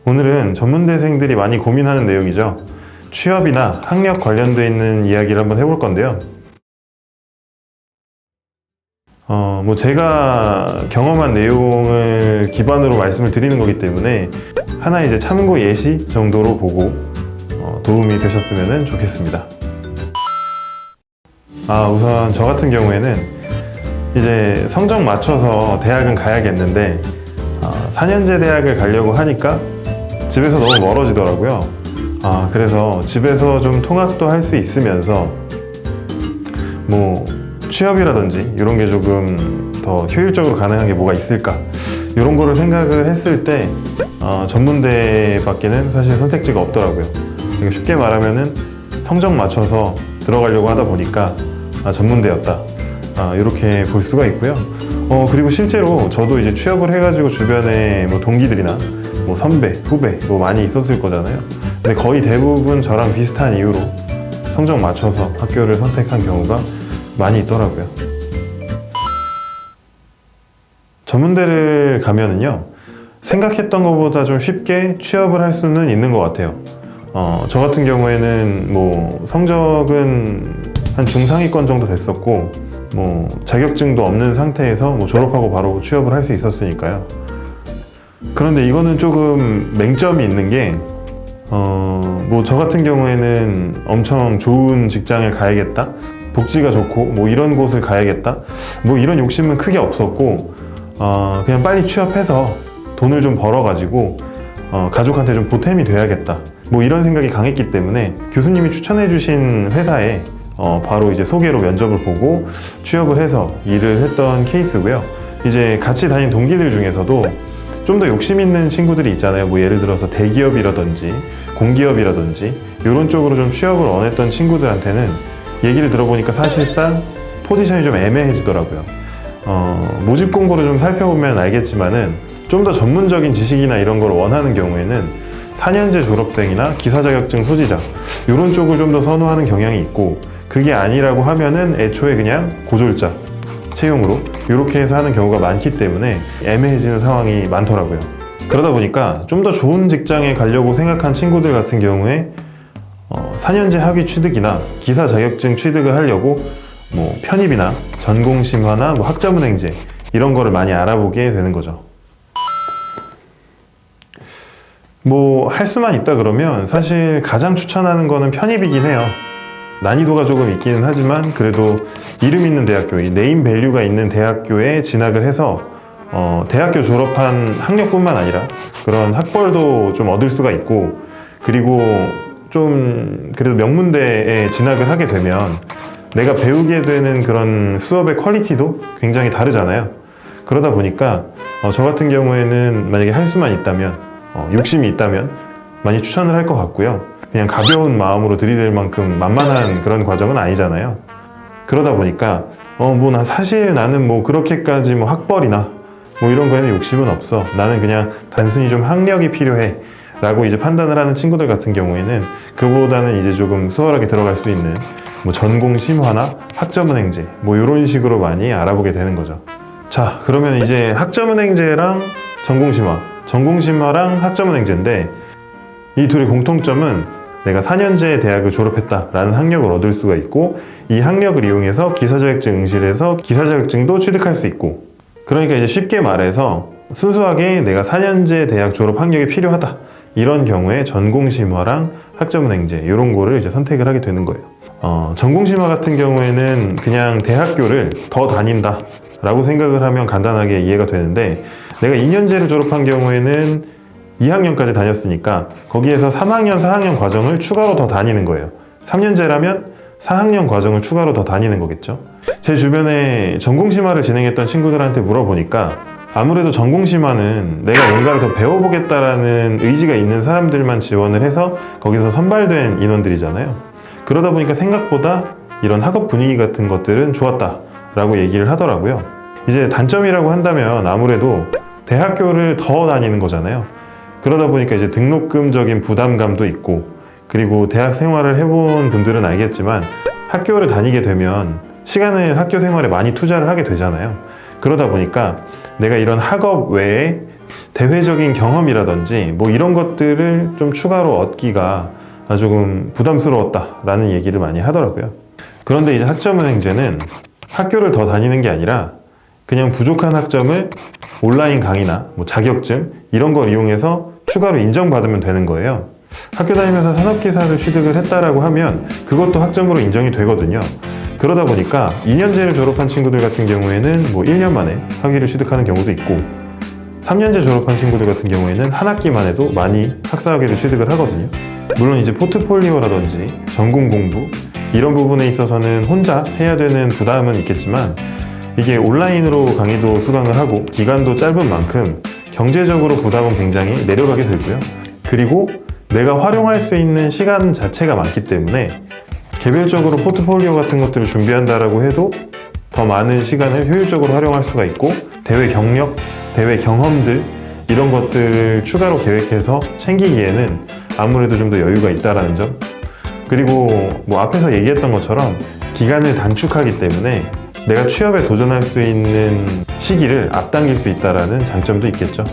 오늘은 전문대생들이 많이 고민하는 내용이죠. 취업이나 학력 관련돼 있는 이야기를 한번 해볼 건데요. 제가 경험한 내용을 기반으로 말씀을 드리는 거기 때문에 하나의 이제 참고 예시 정도로 보고 도움이 되셨으면 좋겠습니다. 우선 저 같은 경우에는 이제 성적 맞춰서 대학은 가야겠는데 4년제 대학을 가려고 하니까 집에서 너무 멀어지더라고요. 그래서 집에서 좀 통학도 할 수 있으면서 취업이라든지 이런 게 조금 더 효율적으로 가능한 게 뭐가 있을까, 이런 거를 생각을 했을 때 전문대밖에는 사실 선택지가 없더라고요. 그러니까 쉽게 말하면은 성적 맞춰서 들어가려고 하다 보니까 전문대였다, 이렇게 볼 수가 있고요. 그리고 실제로 저도 이제 취업을 해가지고 주변에 동기들이나 선배, 후배 많이 있었을 거잖아요. 근데 거의 대부분 저랑 비슷한 이유로 성적 맞춰서 학교를 선택한 경우가 많이 있더라고요. 전문대를 가면은요, 생각했던 것보다 좀 쉽게 취업을 할 수는 있는 것 같아요. 저 같은 경우에는 성적은 한 중상위권 정도 됐었고, 자격증도 없는 상태에서 졸업하고 바로 취업을 할 수 있었으니까요. 그런데 이거는 조금 맹점이 있는 게, 저 같은 경우에는 엄청 좋은 직장을 가야겠다, 복지가 좋고 이런 곳을 가야겠다, 이런 욕심은 크게 없었고, 그냥 빨리 취업해서 돈을 좀 벌어가지고 가족한테 좀 보탬이 돼야겠다, 이런 생각이 강했기 때문에 교수님이 추천해 주신 회사에 바로 이제 소개로 면접을 보고 취업을 해서 일을 했던 케이스고요. 이제 같이 다닌 동기들 중에서도 좀 더 욕심 있는 친구들이 있잖아요. 예를 들어서 대기업이라든지 공기업이라든지 이런 쪽으로 좀 취업을 원했던 친구들한테는 얘기를 들어보니까 사실상 포지션이 좀 애매해지더라고요. 모집 공고를 좀 살펴보면 알겠지만은 좀 더 전문적인 지식이나 이런 걸 원하는 경우에는 4년제 졸업생이나 기사 자격증 소지자 이런 쪽을 좀 더 선호하는 경향이 있고, 그게 아니라고 하면은 애초에 그냥 고졸자 채용으로 이렇게 해서 하는 경우가 많기 때문에 애매해지는 상황이 많더라고요. 그러다 보니까 좀 더 좋은 직장에 가려고 생각한 친구들 같은 경우에 4년제 학위 취득이나 기사 자격증 취득을 하려고 편입이나 전공심화나 학자문행제 이런 거를 많이 알아보게 되는 거죠. 할 수만 있다 그러면 사실 가장 추천하는 거는 편입이긴 해요. 난이도가 조금 있기는 하지만 그래도 이름 있는 대학교, 네임 밸류가 있는 대학교에 진학을 해서 대학교 졸업한 학력뿐만 아니라 그런 학벌도 좀 얻을 수가 있고, 그리고 좀 그래도 명문대에 진학을 하게 되면 내가 배우게 되는 그런 수업의 퀄리티도 굉장히 다르잖아요. 그러다 보니까 저 같은 경우에는 만약에 할 수만 있다면, 욕심이 있다면 많이 추천을 할 것 같고요. 그냥 가벼운 마음으로 들이댈 만큼 만만한 그런 과정은 아니잖아요. 그러다 보니까 사실 나는 그렇게까지 학벌이나 이런 거에는 욕심은 없어, 나는 그냥 단순히 좀 학력이 필요해 라고 이제 판단을 하는 친구들 같은 경우에는 그보다는 이제 조금 수월하게 들어갈 수 있는 전공 심화나 학점은행제 이런 식으로 많이 알아보게 되는 거죠. 자, 그러면 이제 학점은행제랑 전공심화랑 학점은행제인데, 이 둘의 공통점은 내가 4년제 대학을 졸업했다라는 학력을 얻을 수가 있고, 이 학력을 이용해서 기사자격증 응시를 기사자격증도 취득할 수 있고, 그러니까 이제 쉽게 말해서 순수하게 내가 4년제 대학 졸업 학력이 필요하다, 이런 경우에 전공심화랑 학점은행제 이런 거를 이제 선택을 하게 되는 거예요. 전공심화 같은 경우에는 그냥 대학교를 더 다닌다 라고 생각을 하면 간단하게 이해가 되는데, 내가 2년제를 졸업한 경우에는 2학년까지 다녔으니까 거기에서 3학년, 4학년 과정을 추가로 더 다니는 거예요. 3년제라면 4학년 과정을 추가로 더 다니는 거겠죠. 제 주변에 전공심화를 진행했던 친구들한테 물어보니까 아무래도 전공심화는 내가 뭔가를 더 배워보겠다라는 의지가 있는 사람들만 지원을 해서 거기서 선발된 인원들이잖아요. 그러다 보니까 생각보다 이런 학업 분위기 같은 것들은 좋았다라고 얘기를 하더라고요. 이제 단점이라고 한다면 아무래도 대학교를 더 다니는 거잖아요. 그러다 보니까 이제 등록금적인 부담감도 있고, 그리고 대학 생활을 해본 분들은 알겠지만 학교를 다니게 되면 시간을 학교 생활에 많이 투자를 하게 되잖아요. 그러다 보니까 내가 이런 학업 외에 대외적인 경험이라든지 뭐 이런 것들을 좀 추가로 얻기가 조금 부담스러웠다라는 얘기를 많이 하더라고요. 그런데 이제 학점은행제는 학교를 더 다니는 게 아니라 그냥 부족한 학점을 온라인 강의나 뭐 자격증 이런 걸 이용해서 추가로 인정받으면 되는 거예요. 학교 다니면서 산업기사를 취득을 했다라고 하면 그것도 학점으로 인정이 되거든요. 그러다 보니까 2년제를 졸업한 친구들 같은 경우에는 뭐 1년 만에 학위를 취득하는 경우도 있고 3년제 졸업한 친구들 같은 경우에는 한 학기만 해도 많이 학사학위를 취득을 하거든요. 물론 이제 포트폴리오라든지 전공 공부 이런 부분에 있어서는 혼자 해야 되는 부담은 있겠지만 이게 온라인으로 강의도 수강을 하고 기간도 짧은 만큼 경제적으로 부담은 굉장히 내려가게 되고요. 그리고 내가 활용할 수 있는 시간 자체가 많기 때문에 개별적으로 포트폴리오 같은 것들을 준비한다라고 해도 더 많은 시간을 효율적으로 활용할 수가 있고 대외 경력, 대외 경험들 이런 것들을 추가로 계획해서 챙기기에는 아무래도 좀 더 여유가 있다라는 점. 그리고 뭐 앞에서 얘기했던 것처럼 기간을 단축하기 때문에 내가 취업에 도전할 수 있는 시기를 앞당길 수 있다라는 장점도 있겠죠.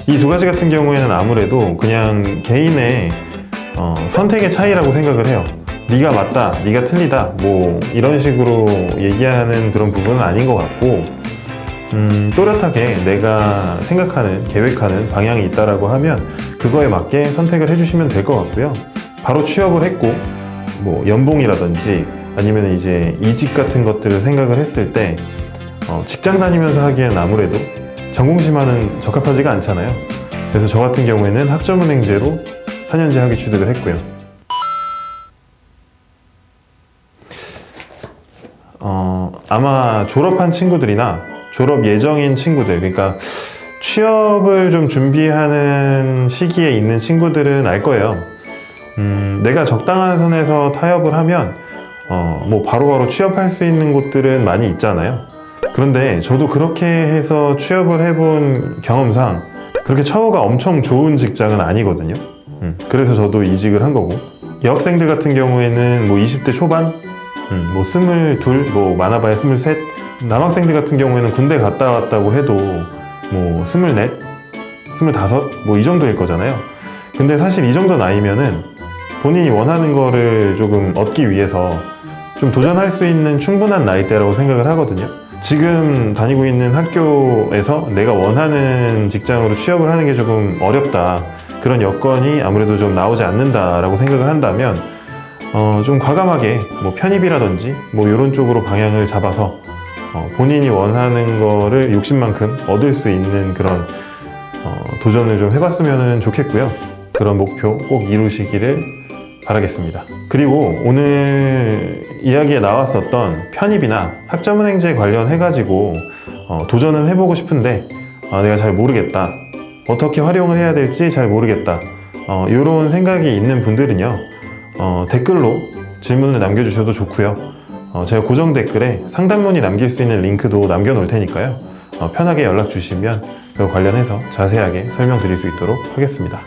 이 두 가지 같은 경우에는 아무래도 그냥 개인의 선택의 차이라고 생각을 해요. 네가 맞다, 네가 틀리다 뭐 이런 식으로 얘기하는 그런 부분은 아닌 것 같고 또렷하게 내가 생각하는, 계획하는 방향이 있다라고 하면 그거에 맞게 선택을 해주시면 될 것 같고요. 바로 취업을 했고 뭐 연봉이라든지 아니면 이제 이직 같은 것들을 생각을 했을 때 직장 다니면서 하기엔 아무래도 전공심화는 적합하지가 않잖아요. 그래서 저 같은 경우에는 학점은행제로 4년제 학위 취득을 했고요. 아마 졸업한 친구들이나 졸업 예정인 친구들, 그러니까 취업을 좀 준비하는 시기에 있는 친구들은 알 거예요. 내가 적당한 선에서 타협을 하면 뭐 바로바로 취업할 수 있는 곳들은 많이 있잖아요. 그런데 저도 그렇게 해서 취업을 해본 경험상 그렇게 처우가 엄청 좋은 직장은 아니거든요. 그래서 저도 이직을 한 거고, 여학생들 같은 경우에는 뭐 20대 초반, 뭐 22, 뭐 많아봐야 23, 남학생들 같은 경우에는 군대 갔다 왔다고 해도 뭐 24, 25, 뭐 이 정도일 거잖아요. 근데 사실 이 정도 나이면은 본인이 원하는 거를 조금 얻기 위해서 좀 도전할 수 있는 충분한 나이대라고 생각을 하거든요. 지금 다니고 있는 학교에서 내가 원하는 직장으로 취업을 하는 게 조금 어렵다, 그런 여건이 아무래도 좀 나오지 않는다라고 생각을 한다면 좀 과감하게 뭐 편입이라든지 뭐 이런 쪽으로 방향을 잡아서 본인이 원하는 거를 욕심만큼 얻을 수 있는 그런 도전을 좀 해봤으면 좋겠고요. 그런 목표 꼭 이루시기를 바라겠습니다. 그리고 오늘 이야기에 나왔었던 편입이나 학점은행제 관련해가지고 도전은 해보고 싶은데 내가 잘 모르겠다, 어떻게 활용을 해야 될지 잘 모르겠다, 이런 생각이 있는 분들은요, 댓글로 질문을 남겨주셔도 좋고요. 제가 고정 댓글에 상담 문의 남길 수 있는 링크도 남겨놓을 테니까요. 편하게 연락 주시면 그 관련해서 자세하게 설명드릴 수 있도록 하겠습니다.